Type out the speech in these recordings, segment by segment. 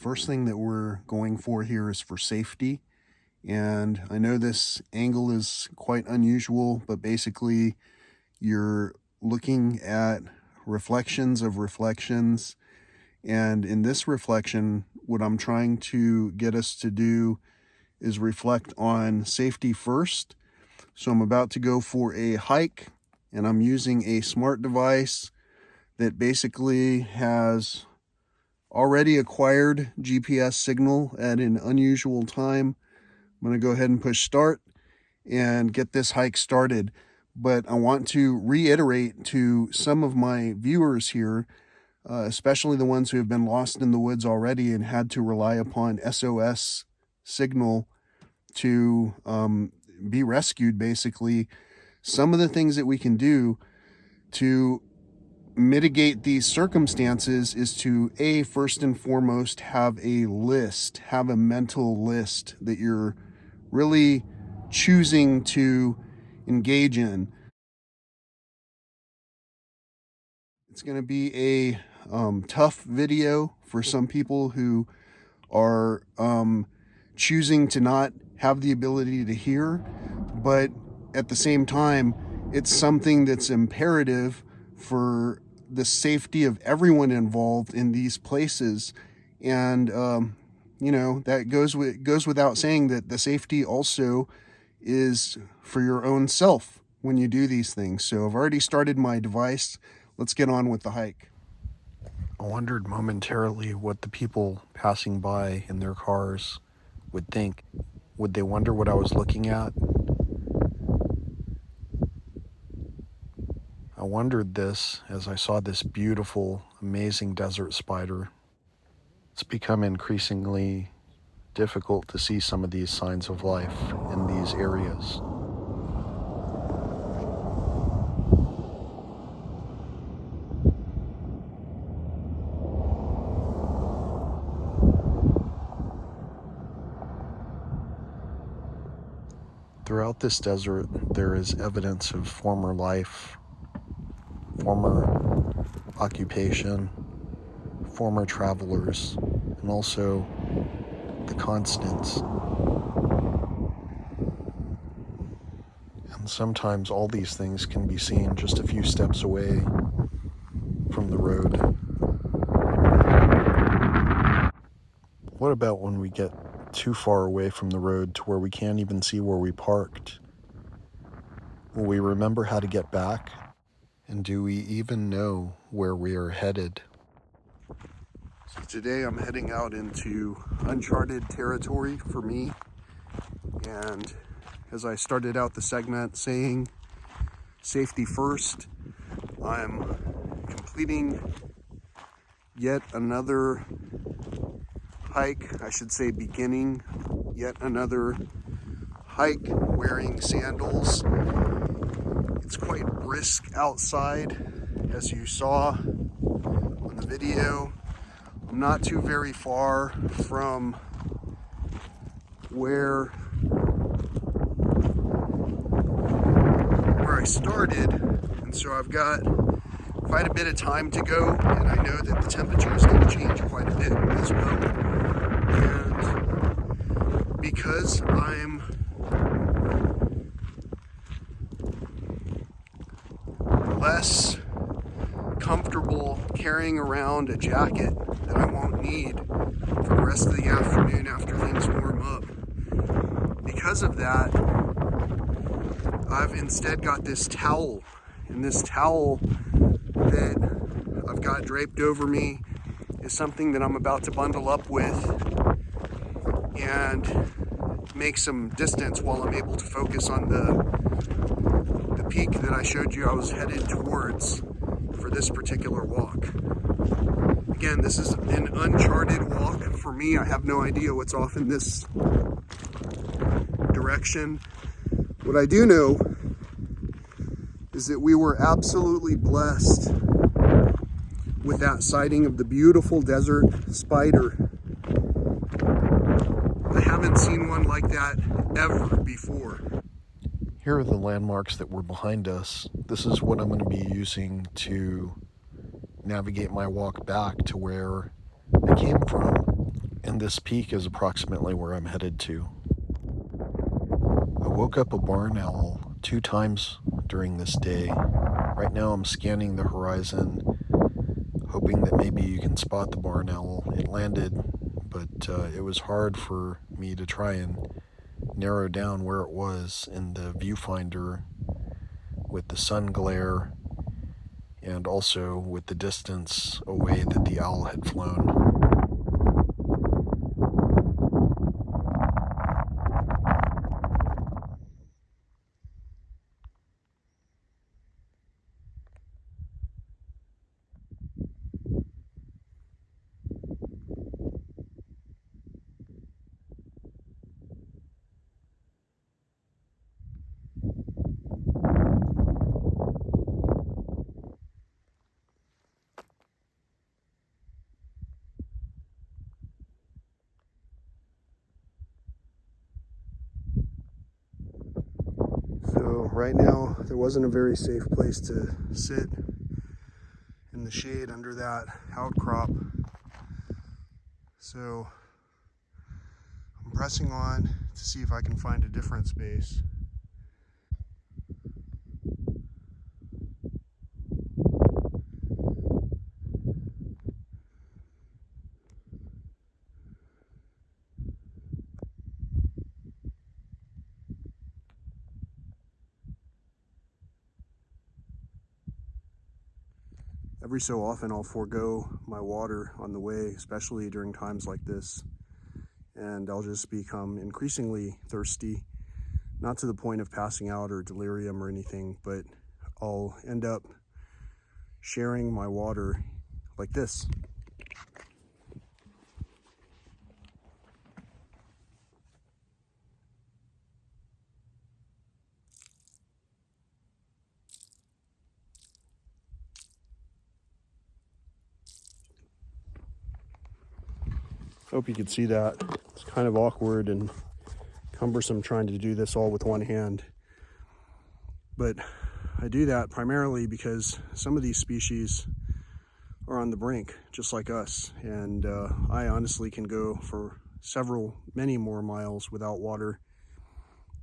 first thing that we're going for here is for safety. And I know this angle is quite unusual, but basically you're looking at reflections of reflections. And in this reflection, what I'm trying to get us to do is reflect on safety first. So I'm about to go for a hike, and I'm using a smart device that basically has already acquired GPS signal at an unusual time. I'm going to go ahead and push start and get this hike started. But I want to reiterate to some of my viewers here, especially the ones who have been lost in the woods already and had to rely upon SOS signal to be rescued, basically, some of the things that we can do to mitigate these circumstances is to, first and foremost, have a mental list that you're really choosing to engage in. It's going to be a tough video for some people who are choosing to not have the ability to hear, but at the same time, it's something that's imperative for the safety of everyone involved in these places. And that goes without saying that the safety also is for your own self when you do these things. So I've already started my device. Let's get on with the hike. I wondered momentarily what the people passing by in their cars would think. Would they wonder what I was looking at? I wondered this as I saw this beautiful, amazing desert spider. It's become increasingly difficult to see some of these signs of life in these areas. Throughout this desert, there is evidence of former life, former occupation, former travelers, and also the constants. And sometimes all these things can be seen just a few steps away from the road. What about when we get too far away from the road to where we can't even see where we parked? Will we remember how to get back? And do we even know where we are headed? So today I'm heading out into uncharted territory for me. And as I started out the segment saying, safety first, I'm completing yet another hike, I should say beginning yet another hike wearing sandals. It's quite brisk outside, as you saw on the video. I'm not too very far from where I started, and so I've got quite a bit of time to go, and I know that the temperature is going to change quite a bit as well. And because I'm less comfortable carrying around a jacket that I won't need for the rest of the afternoon after things warm up, because of that, I've instead got this towel, and this towel that I've got draped over me is something that I'm about to bundle up with and make some distance while I'm able to focus on the peak that I showed you I was headed towards for this particular walk. Again, this is an uncharted walk for me. I have no idea what's off in this direction. What I do know is that we were absolutely blessed with that sighting of the beautiful desert spider. I haven't seen one like that ever before. Here are the landmarks that were behind us. This is what I'm going to be using to navigate my walk back to where I came from. and this peak is approximately where I'm headed to. I woke up a barn owl 2 times during this day. Right now I'm scanning the horizon, hoping that maybe you can spot the barn owl. It landed, but it was hard for me to try and narrow down where it was in the viewfinder with the sun glare and also with the distance away that the owl had flown. So right now there wasn't a very safe place to sit in the shade under that outcrop. So I'm pressing on to see if I can find a different space. Every so often I'll forego my water on the way, especially during times like this, and I'll just become increasingly thirsty, not to the point of passing out or delirium or anything, but I'll end up sharing my water like this. Hope you could see that. It's kind of awkward and cumbersome trying to do this all with one hand. But I do that primarily because some of these species are on the brink, just like us. And I honestly can go for many more miles without water.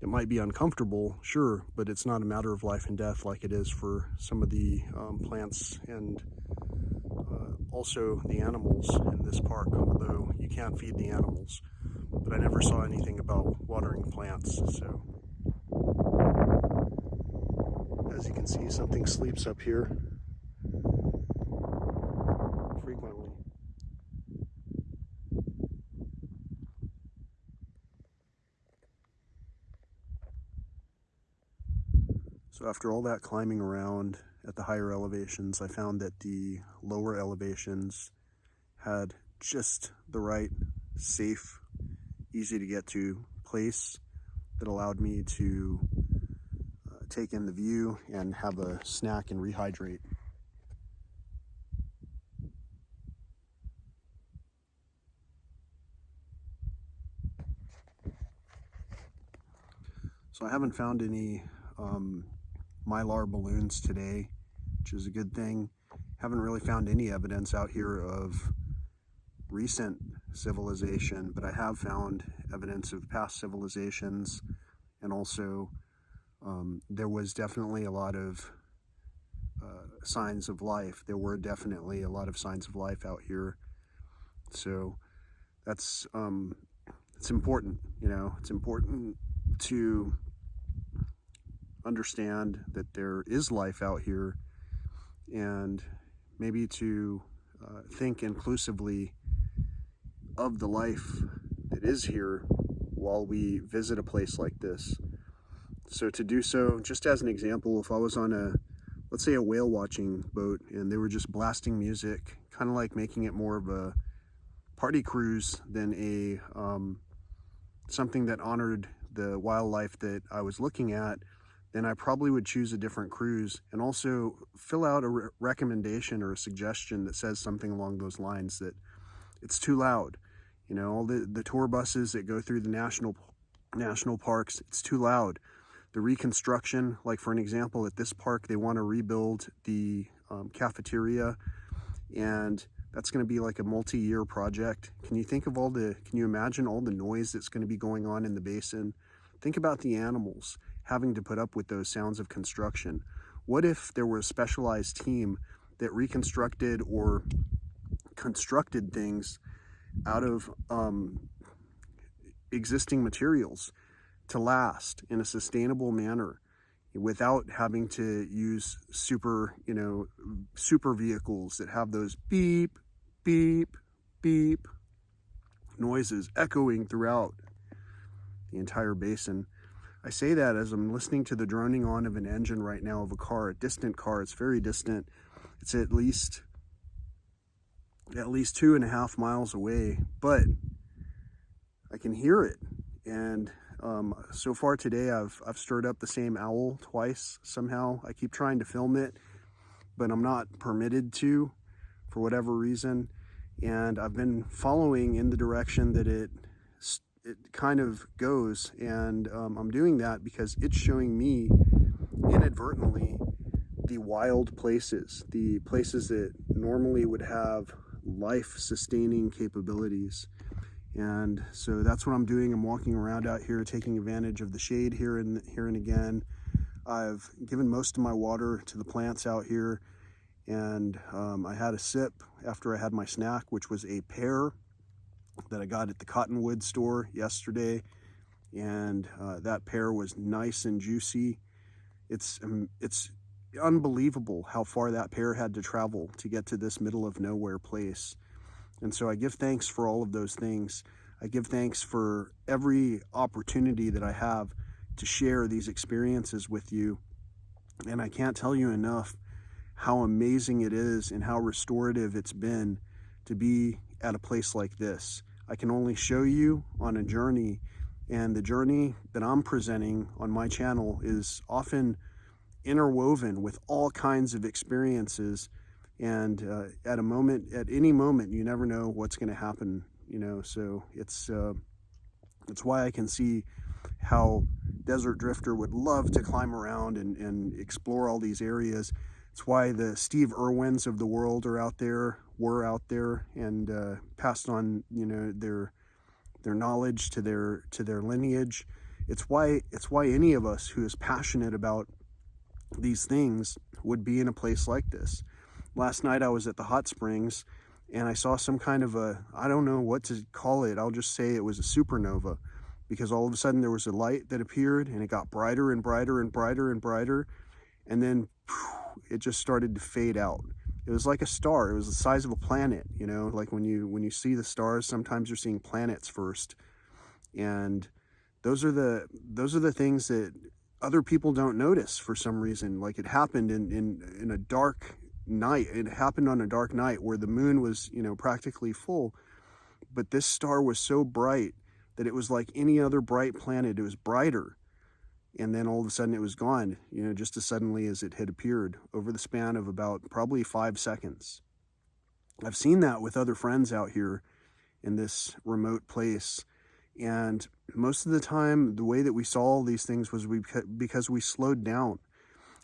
It might be uncomfortable, sure, but it's not a matter of life and death like it is for some of the plants and also the animals in this park, although you can't feed the animals. But I never saw anything about watering plants, so. As you can see, something sleeps up here frequently. So after all that climbing around at the higher elevations, I found that the lower elevations had just the right, safe, easy to get to place that allowed me to take in the view and have a snack and rehydrate. So I haven't found any mylar balloons today, which is a good thing. Haven't really found any evidence out here of recent civilization, but I have found evidence of past civilizations, and also there was definitely a lot of signs of life. There were definitely a lot of signs of life out here. So that's it's important, you know, it's important to understand that there is life out here, and maybe to think inclusively of the life that is here while we visit a place like this. So to do so, just as an example, if I was on let's say a whale watching boat and they were just blasting music, kind of like making it more of a party cruise than a something that honored the wildlife that I was looking at, then I probably would choose a different cruise and also fill out a recommendation or a suggestion that says something along those lines, that it's too loud. You know, all the tour buses that go through the national parks, it's too loud. The reconstruction, like for an example, at this park, they want to rebuild the cafeteria, and That's going to be like a multi-year project. Can you imagine all the noise that's going to be going on in the basin? Think about the animals having to put up with those sounds of construction. What if there were a specialized team that reconstructed or constructed things out of existing materials to last in a sustainable manner without having to use super vehicles that have those beep, beep, beep noises echoing throughout the entire basin? I say that as I'm listening to the droning on of an engine right now of a car, a distant car. It's very distant. It's at least 2.5 miles away, but I can hear it. And so far today, I've stirred up the same owl twice somehow. I keep trying to film it, but I'm not permitted to for whatever reason. And I've been following in the direction that it kind of goes. And I'm doing that because it's showing me inadvertently the wild places, the places that normally would have life-sustaining capabilities. And so that's what I'm doing. I'm walking around out here, taking advantage of the shade here and again. I've given most of my water to the plants out here, and I had a sip after I had my snack, which was a pear that I got at the Cottonwood store yesterday, and that pear was nice and juicy. It's unbelievable how far that pear had to travel to get to this middle of nowhere place. And so I give thanks for all of those things. I give thanks for every opportunity that I have to share these experiences with you. And I can't tell you enough how amazing it is and how restorative it's been to be at a place like this. I can only show you on a journey, and the journey that I'm presenting on my channel is often interwoven with all kinds of experiences. And at any moment, you never know what's going to happen, so it's why I can see how Desert Drifter would love to climb around and explore all these areas. It's why the Steve Irwins of the world were out there and passed on their knowledge to their lineage. It's why any of us who is passionate about these things would be in a place like this. Last night I was at the hot springs and I saw some kind of I don't know what to call it. I'll just say it was a supernova, because all of a sudden there was a light that appeared and it got brighter and brighter and brighter and brighter. And then it just started to fade out. It was like a star. It was the size of a planet, like when you see the stars, sometimes you're seeing planets first. And those are the things that other people don't notice for some reason. Like it happened in a dark night. It happened on a dark night where the moon was, practically full, but this star was so bright that it was like any other bright planet. It was brighter, and then all of a sudden it was gone, just as suddenly as it had appeared over the span of about probably 5 seconds. I've seen that with other friends out here in this remote place, and most of the time the way that we saw all these things was because we slowed down.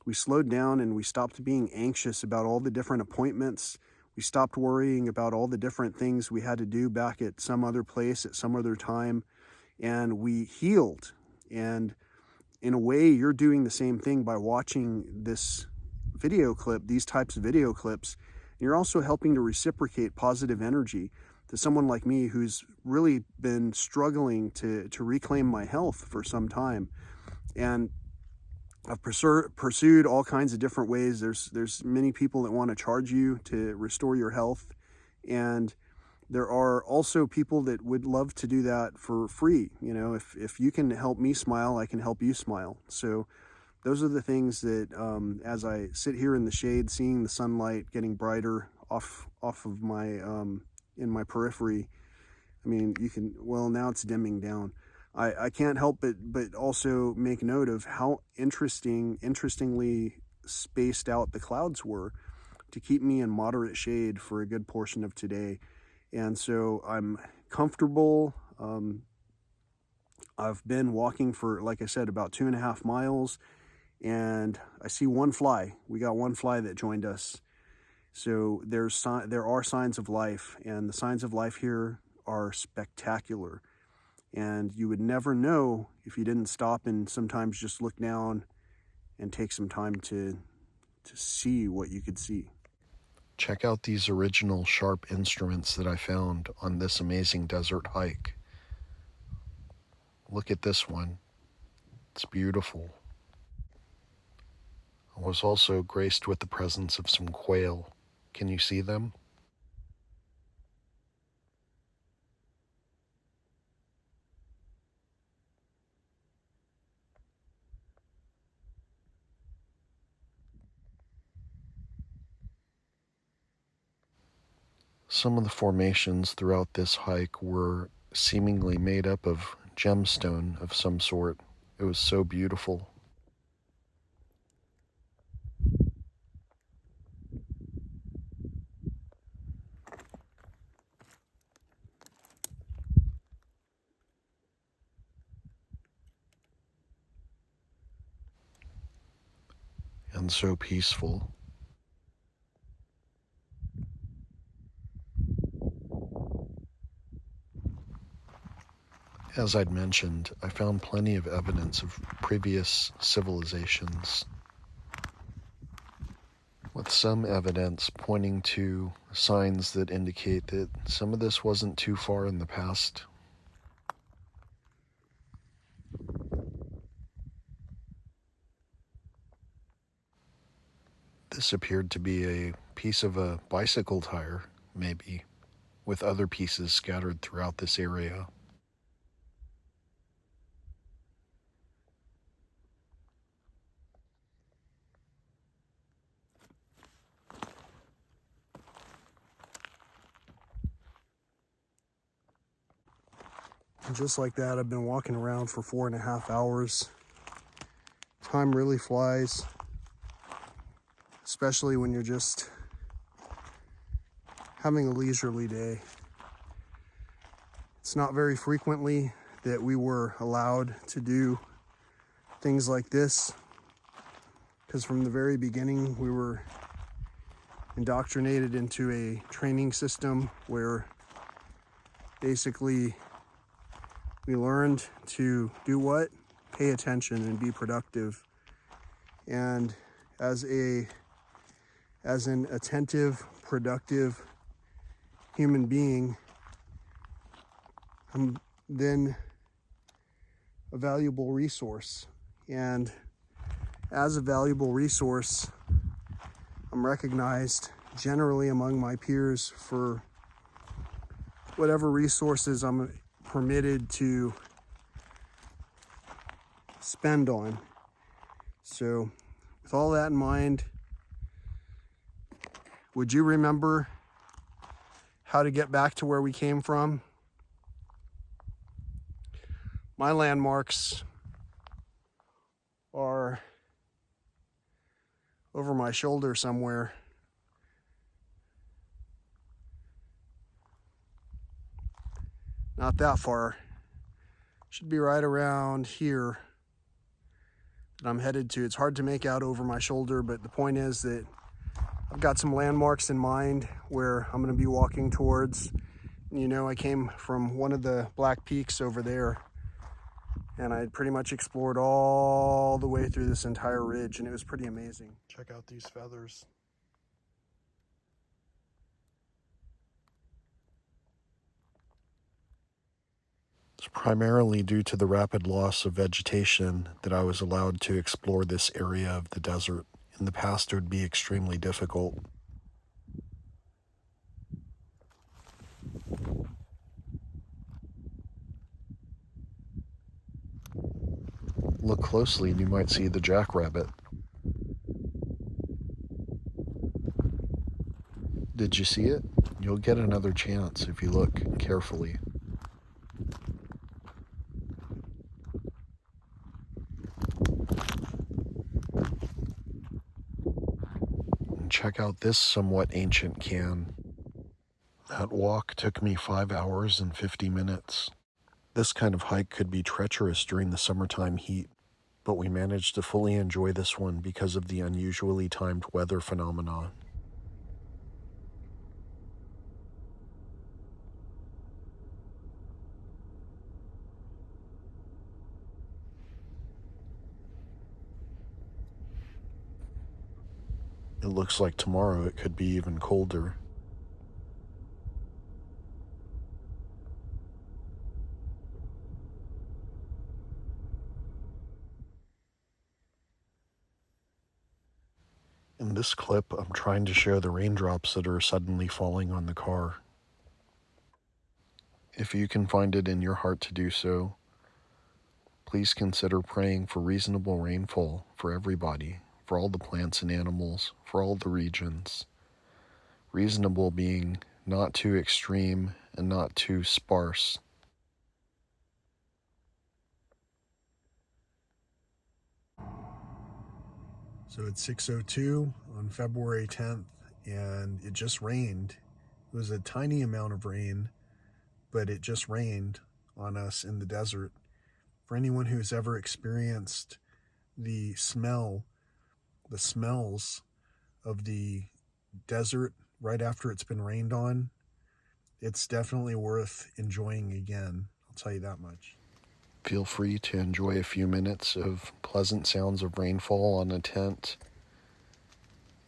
We slowed down and we stopped being anxious about all the different appointments. We stopped worrying about all the different things we had to do back at some other place at some other time, and we healed. And in a way, you're doing the same thing by watching this video clip, these types of video clips. You're also helping to reciprocate positive energy to someone like me who's really been struggling to reclaim my health for some time. And I've pursued all kinds of different ways. There's many people that want to charge you to restore your health, and there are also people that would love to do that for free. If you can help me smile, I can help you smile. So those are the things that as I sit here in the shade, seeing the sunlight getting brighter off of my in my periphery. I mean, now it's dimming down. I can't help but also make note of how interestingly spaced out the clouds were to keep me in moderate shade for a good portion of today. And so I'm comfortable. I've been walking for, like I said, about 2.5 miles, and I see one fly. We got one fly that joined us. So there are signs of life, and the signs of life here are spectacular. And you would never know if you didn't stop and sometimes just look down and take some time to see what you could see. Check out these original sharp instruments that I found on this amazing desert hike. Look at this one. It's beautiful. I was also graced with the presence of some quail. Can you see them? Some of the formations throughout this hike were seemingly made up of gemstone of some sort. It was so beautiful. And so peaceful. As I'd mentioned, I found plenty of evidence of previous civilizations, with some evidence pointing to signs that indicate that some of this wasn't too far in the past. This appeared to be a piece of a bicycle tire, maybe, with other pieces scattered throughout this area. And just like that, I've been walking around for 4.5 hours. Time really flies, especially when you're just having a leisurely day. It's not very frequently that we were allowed to do things like this, because from the very beginning we were indoctrinated into a training system where basically we learned to do what? Pay attention and be productive. And as an attentive, productive human being, I'm then a valuable resource. And as a valuable resource, I'm recognized generally among my peers for whatever resources I'm permitted to spend on. So with all that in mind, would you remember how to get back to where we came from? My landmarks are over my shoulder somewhere. Not that far. Should be right around here that I'm headed to. It's hard to make out over my shoulder, but the point is that I've got some landmarks in mind where I'm going to be walking towards. You know, I came from one of the Black Peaks over there, and I pretty much explored all the way through this entire ridge, and it was pretty amazing. Check out these feathers. It's primarily due to the rapid loss of vegetation that I was allowed to explore this area of the desert. In the past, it would be extremely difficult. Look closely and you might see the jackrabbit. Did you see it? You'll get another chance if you look carefully. And check out this somewhat ancient can. That walk took me 5 hours and 50 minutes. This kind of hike could be treacherous during the summertime heat, but we managed to fully enjoy this one because of the unusually timed weather phenomenon. looks like tomorrow it could be even colder. In this clip, I'm trying to show the raindrops that are suddenly falling on the car. If you can find it in your heart to do so, please consider praying for reasonable rainfall for everybody, for all the plants and animals, for all the regions. Reasonable being not too extreme and not too sparse. So it's 6:02 on February 10th, and it just rained. It was a tiny amount of rain, but it just rained on us in the desert. For anyone who's ever experienced the smells of the desert right after it's been rained on, it's definitely worth enjoying again. I'll tell you that much. Feel free to enjoy a few minutes of pleasant sounds of rainfall on a tent.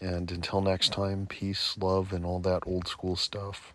And until next time, peace, love, and all that old school stuff.